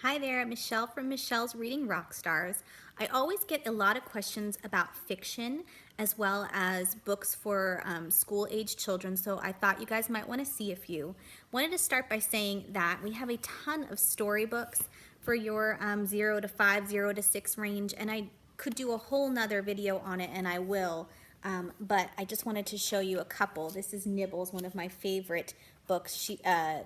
Hi there, Michelle from Michelle's Reading Rockstars. I always get a lot of questions about fiction as well as books for school-age children, so I thought you guys might want to see a few. Wanted to start by saying that we have a ton of storybooks for your 0 to 5, 0 to 6 range, and I could do a whole nother video on it, and I will. But I just wanted to show you a couple. This is Nibbles, one of my favorite books.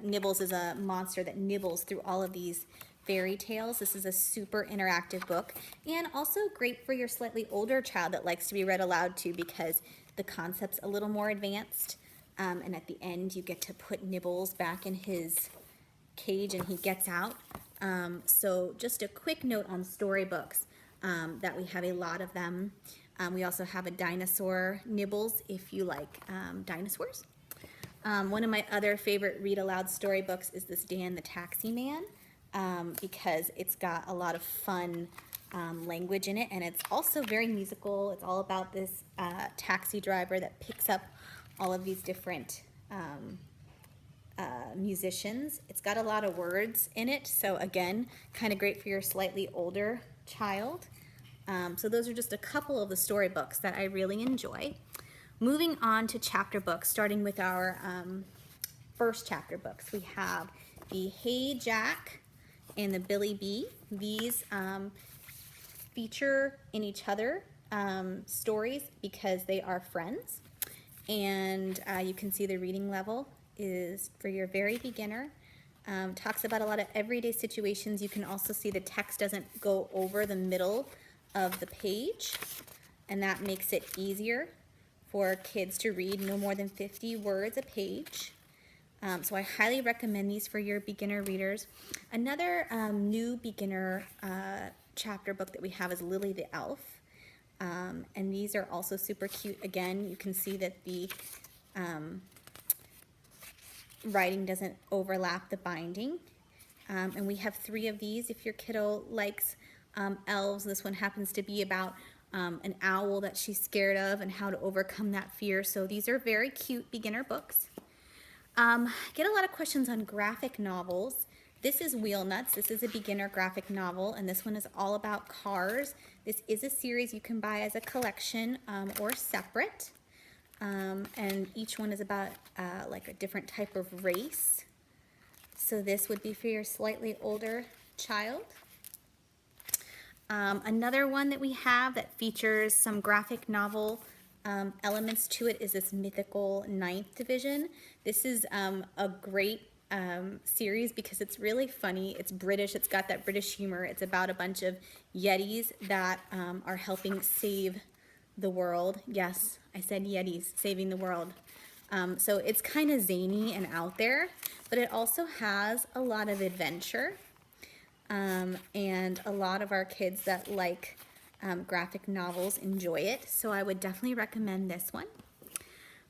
Nibbles is a monster that nibbles through all of these fairy tales. This is a super interactive book and also great for your slightly older child that likes to be read aloud to because the concept's a little more advanced. And at the end, you get to put Nibbles back in his cage and he gets out. So just a quick note on storybooks, that we have a lot of them. We also have a dinosaur Nibbles if you like dinosaurs. One of my other favorite read aloud storybooks is this Dan the Taxi Man, because it's got a lot of fun language in it, and it's also very musical. It's all about this taxi driver that picks up all of these different musicians. It's got a lot of words in it, so again, kind of great for your slightly older child. So those are just a couple of the storybooks that I really enjoy. Moving on to chapter books, starting with our first chapter books. We have the Hey Jack and the Billy Bee. These feature in each other stories because they are friends. And you can see the reading level is for your very beginner. Talks about a lot of everyday situations. You can also see the text doesn't go over the middle of the page, and that makes it easier for kids to read, no more than 50 words a page. So I highly recommend these for your beginner readers. Another new beginner chapter book that we have is Lily the Elf. And these are also super cute. Again, you can see that the writing doesn't overlap the binding. And we have 3 of these if your kiddo likes elves. This one happens to be about an owl that she's scared of and how to overcome that fear. So these are very cute beginner books. Get a lot of questions on graphic novels. This is Wheel Nuts. This is a beginner graphic novel, and this one is all about cars. This is a series you can buy as a collection or separate. And each one is about like a different type of race. So this would be for your slightly older child. Another one that we have that features some graphic novel elements to it is this mythical 9th Division. This is a great series because it's really funny. It's British. It's got that British humor. It's about a bunch of Yetis that are helping save the world. Yes, I said Yetis, saving the world. So it's kind of zany and out there, but it also has a lot of adventure. And a lot of our kids that like graphic novels enjoy it, so I would definitely recommend this one.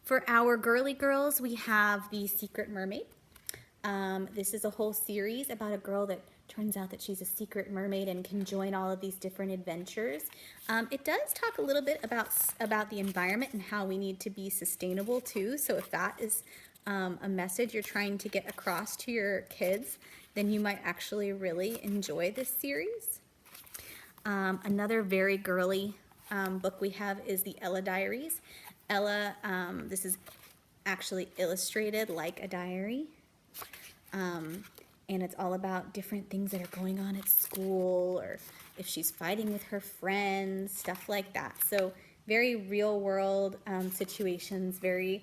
For our girly girls, we have The Secret Mermaid. This is a whole series about a girl that turns out that she's a secret mermaid and can join all of these different adventures. It does talk a little bit about the environment and how we need to be sustainable too, so if that is a message you're trying to get across to your kids, then you might actually really enjoy this series. Another very girly book we have is the Ella Diaries. Ella, this is actually illustrated like a diary. And it's all about different things that are going on at school, or if she's fighting with her friends, stuff like that. So very real world situations, very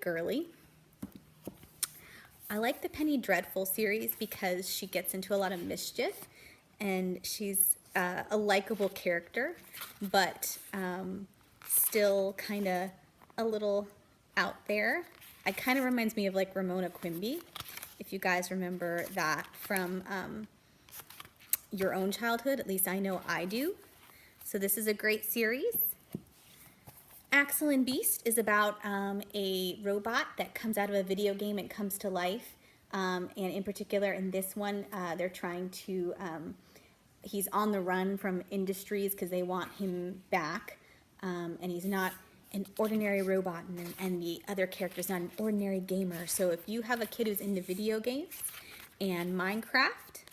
girly. I like the Penny Dreadful series because she gets into a lot of mischief and she's a likable character, but still kind of a little out there. It kind of reminds me of like Ramona Quimby, if you guys remember that from your own childhood. At least I know I do. So this is a great series. Axel and Beast is about a robot that comes out of a video game and comes to life. And in particular, in this one, they're trying to, he's on the run from industries because they want him back. And he's not an ordinary robot, and the other character's not an ordinary gamer. So if you have a kid who's into video games and Minecraft,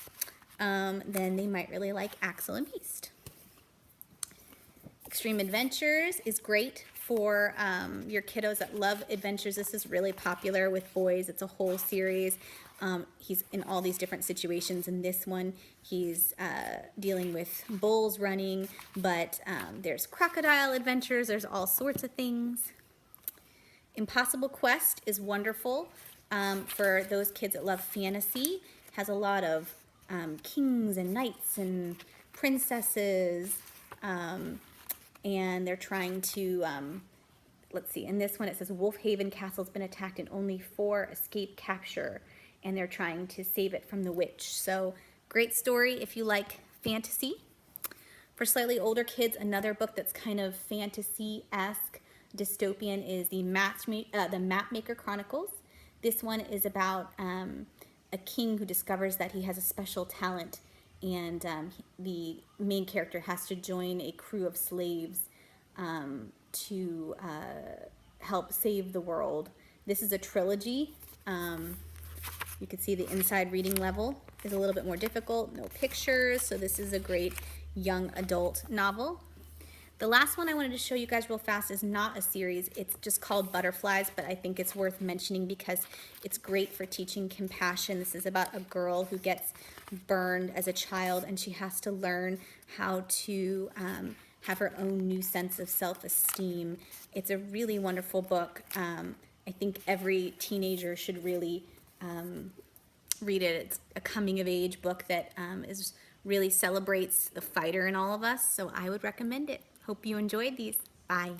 then they might really like Axel and Beast. Extreme Adventures is great for your kiddos that love adventures. This is really popular with boys. It's a whole series. He's in all these different situations. In this one, he's dealing with bulls running, but there's crocodile adventures. There's all sorts of things. Impossible Quest is wonderful for those kids that love fantasy. Has a lot of kings and knights and princesses. And they're trying to, let's see, in this one it says Wolfhaven Castle's been attacked and only 4 escape capture, and they're trying to save it from the witch. So great story if you like fantasy. For slightly older kids, another book that's kind of fantasy-esque, dystopian, is the Mapmaker Chronicles. This one is about a king who discovers that he has a special talent, and the main character has to join a crew of slaves to help save the world. This is a trilogy. You can see the inside reading level is a little bit more difficult, no pictures, so this is a great young adult novel. The last one I wanted to show you guys real fast is not a series. It's just called Butterflies, but I think it's worth mentioning because it's great for teaching compassion. This is about a girl who gets burned as a child, and she has to learn how to have her own new sense of self-esteem. It's a really wonderful book. I think every teenager should really read it. It's a coming-of-age book that really celebrates the fighter in all of us, so I would recommend it. Hope you enjoyed these. Bye.